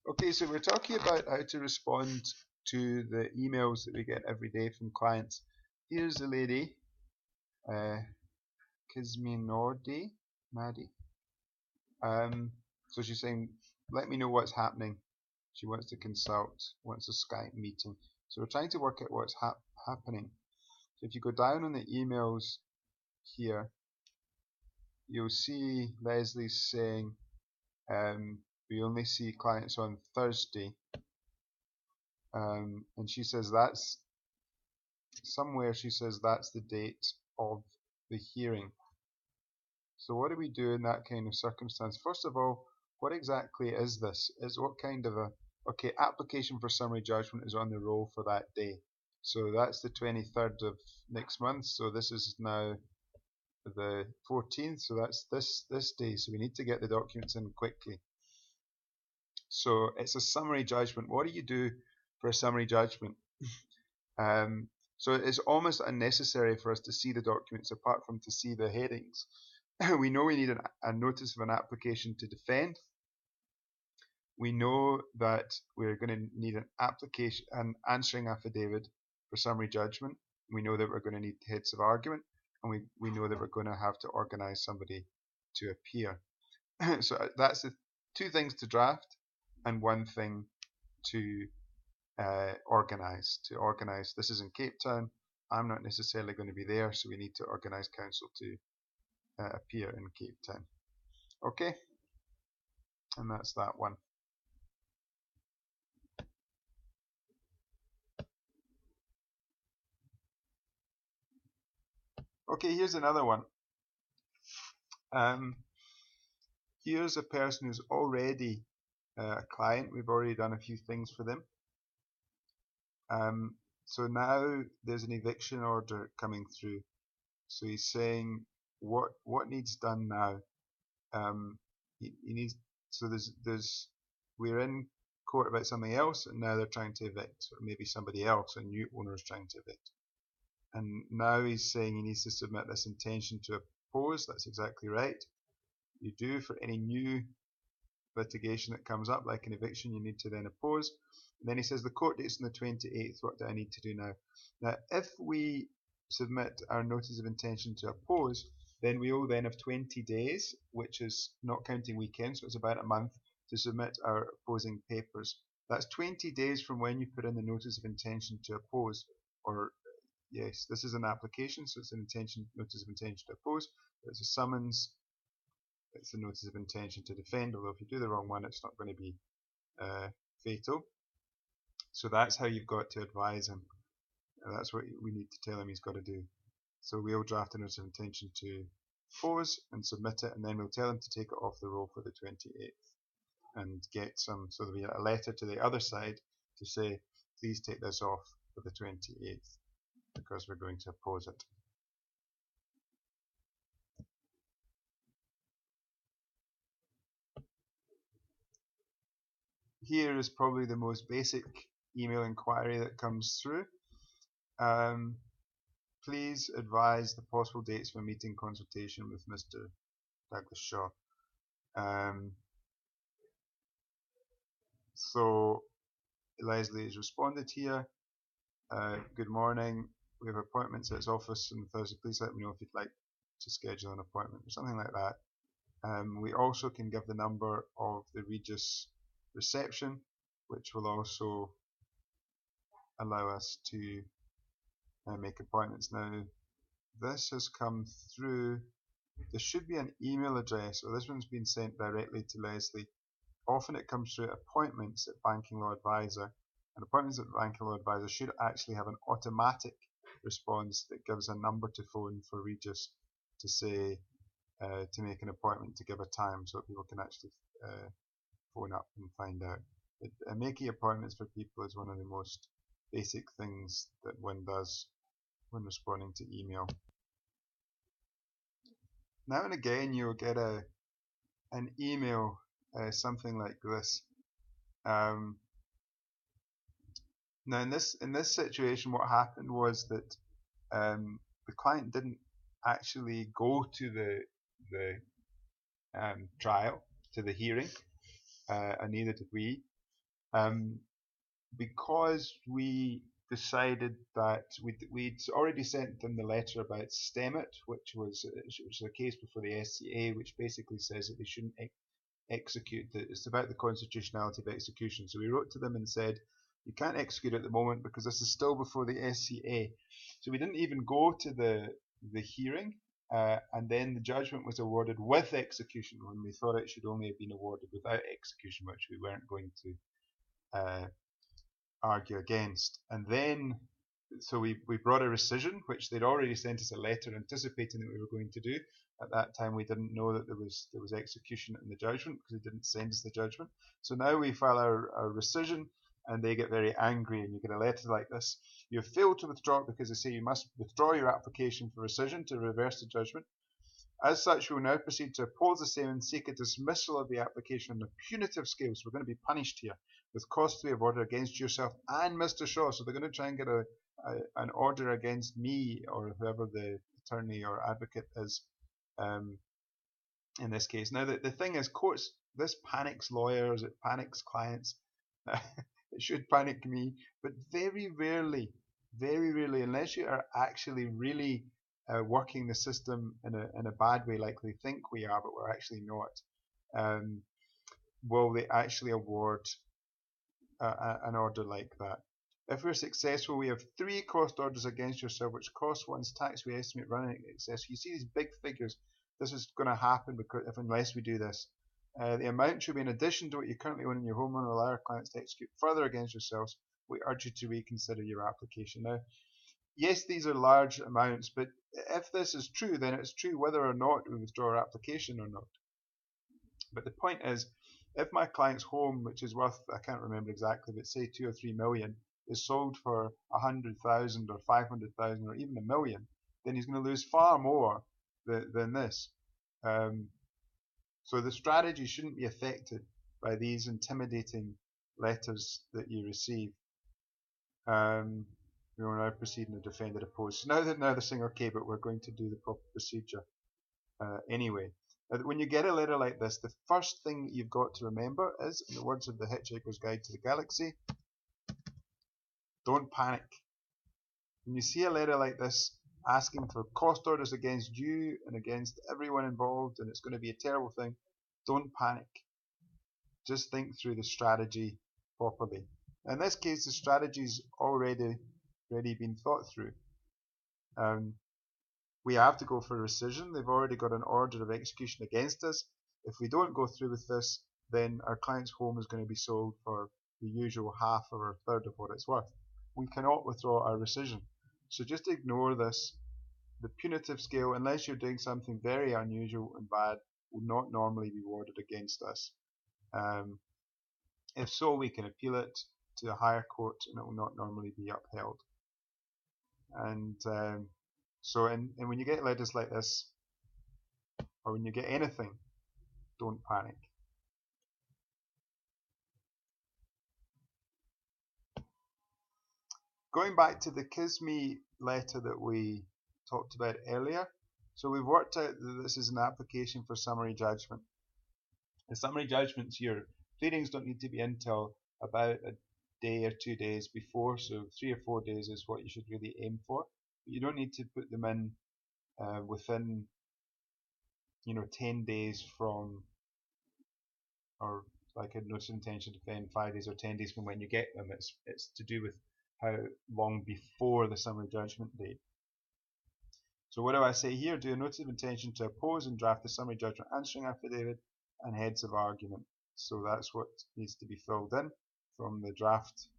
Okay, so we're talking about how to respond to the emails that we get every day from clients. Here's a lady, uh, Kisminorde, Maddie. So she's saying, let me know what's happening. She wants to consult, wants a Skype meeting. So we're trying to work out what's happening. So if you go down on the emails here, you'll see Leslie's saying, we only see clients on Thursday. And she says that's somewhere she says that's the date of the hearing. So what do we do in that kind of circumstance? First of all, what exactly is this? Is what kind of a okay, application for summary judgment is on the roll for that day. So that's the 23rd of next month. So this is now the 14th. So that's this day. So we need to get the documents in quickly. So it's a summary judgment. What do you do for a summary judgment? Um, so it's almost unnecessary for us to see the documents apart from to see the headings. We know we need a notice of an application to defend. We know that we're going to need an answering affidavit for summary judgment. We know that we're going to need heads of argument, and we know that we're going to have to organise somebody to appear. So that's the two things to draft and one thing to organise. To organise, this is in Cape Town. I'm not necessarily going to be there, so we need to organise counsel to appear in Cape Town. Okay, and that's that one. Okay, here's another one. Here's a person who's already a client. We've already done a few things for them. So now there's an eviction order coming through. So he's saying what needs done now. He needs so there's we're in court about something else, and now they're trying to evict, or maybe somebody else, a new owner is trying to evict. And now he's saying he needs to submit this intention to oppose. That's exactly right. You do for any new litigation that comes up, like an eviction, you need to then oppose. And then he says the court date's on the 28th. What do I need to do now? Now, if we submit our notice of intention to oppose, then we will then have 20 days, which is not counting weekends, so it's about a month to submit our opposing papers. That's 20 days from when you put in the notice of intention to oppose, or yes, this is an application, so it's an notice of intention to oppose. It's a summons, it's a notice of intention to defend, although if you do the wrong one, it's not going to be fatal. So that's how you've got to advise him. That's what we need to tell him he's got to do. So we'll draft a notice of intention to oppose and submit it, and then we'll tell him to take it off the roll for the 28th and get some, so there'll be a letter to the other side to say, please take this off for the 28th because we're going to oppose it. Here is probably the most basic email inquiry that comes through. Please advise the possible dates for meeting consultation with Mr. Douglas Shaw. So Leslie has responded here. Good morning. We have appointments at his office on Thursday. Please let me know if you'd like to schedule an appointment or something like that. We also can give the number of the Regis reception, which will also allow us to make appointments. Now, this has come through. There should be an email address, or this one's been sent directly to Leslie. Often it comes through appointments at Banking Law Advisor, and appointments at Banking Law Advisor should actually have an automatic response that gives a number to phone for Regis to say to make an appointment to give a time so that people can actually phone up and find out. Making appointments for people is one of the most basic things that one does when responding to email. Now and again you'll get an email something like this. Now in this situation, what happened was that the client didn't actually go to the trial, to the hearing, and neither did we. Um, because we decided that we'd already sent them the letter about STEMIT, which was a case before the SCA, which basically says that they shouldn't execute. It's about the constitutionality of execution. So we wrote to them and said, you can't execute at the moment because this is still before the SCA. So we didn't even go to the hearing, and then the judgment was awarded with execution when we thought it should only have been awarded without execution, which we weren't going to argue against. And then, so we brought a rescission, which they'd already sent us a letter anticipating that we were going to do. At that time, we didn't know that there was execution in the judgment because they didn't send us the judgment. So now we file our rescission, and they get very angry, and you get a letter like this: you have failed to withdraw it because they say you must withdraw your application for rescission to reverse the judgment. As such, we will now proceed to oppose the same and seek a dismissal of the application on a punitive scale. So we're going to be punished here with costs we have ordered against yourself and Mr. Shaw. So they're going to try and get an order against me or whoever the attorney or advocate is in this case. Now, the thing is, courts, this panics lawyers, it panics clients. It should panic me, but very rarely, unless you are actually really working the system in a bad way like they think we are, but we're actually not, will they actually award an order like that. If we're successful, we have 3 cost orders against yourself, which cost one's tax we estimate running excess. You see these big figures. This is going to happen because unless we do this. The amount should be in addition to what you currently own in your home and allow our clients to execute further against yourselves. We urge you to reconsider your application. Now, yes, these are large amounts, but if this is true, then it's true whether or not we withdraw our application or not. But the point is, if my client's home, which is worth, I can't remember exactly, but say 2 or 3 million, is sold for 100,000 or 500,000 or even a million, then he's going to lose far more than this. So the strategy shouldn't be affected by these intimidating letters that you receive. We will now proceed in the defendant opposed. So now they're saying, okay, but we're going to do the proper procedure anyway. When you get a letter like this, the first thing that you've got to remember is, in the words of the Hitchhiker's Guide to the Galaxy, don't panic. When you see a letter like this asking for cost orders against you and against everyone involved, and it's going to be a terrible thing, don't panic. Just think through the strategy properly. In this case, the strategy's already been thought through. We have to go for rescission. They've already got an order of execution against us. If we don't go through with this, then our client's home is going to be sold for the usual half or a third of what it's worth. We cannot withdraw our rescission. So just ignore this. The punitive scale, unless you're doing something very unusual and bad, will not normally be awarded against us. If so, we can appeal it to a higher court and it will not normally be upheld. And and when you get letters like this, or when you get anything, don't panic. Going back to the KSME letter that we talked about earlier, so we've worked out that this is an application for summary judgment. The summary judgments, your pleadings don't need to be in till about a day or 2 days before, so 3 or 4 days is what you should really aim for. But you don't need to put them in within 10 days from, or like a notice of intention to defend 5 days or 10 days from when you get them. It's to do with how long before the summary judgment date. So what do I say here? Do a notice of intention to oppose and draft the summary judgment answering affidavit and heads of argument. So that's what needs to be filled in from the draft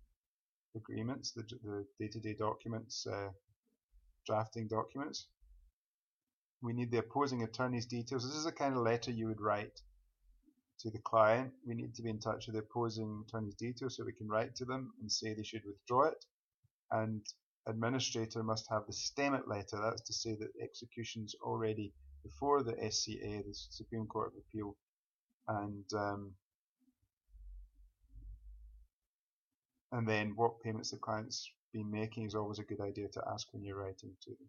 agreements, the day-to-day documents, drafting documents. We need the opposing attorney's details. This is the kind of letter you would write to the client. We need to be in touch with the opposing attorney's details so we can write to them and say they should withdraw it. And administrator must have the STEMIT letter. That's to say that execution's already before the SCA, the Supreme Court of Appeal, and then what payments the client's been making is always a good idea to ask when you're writing to them.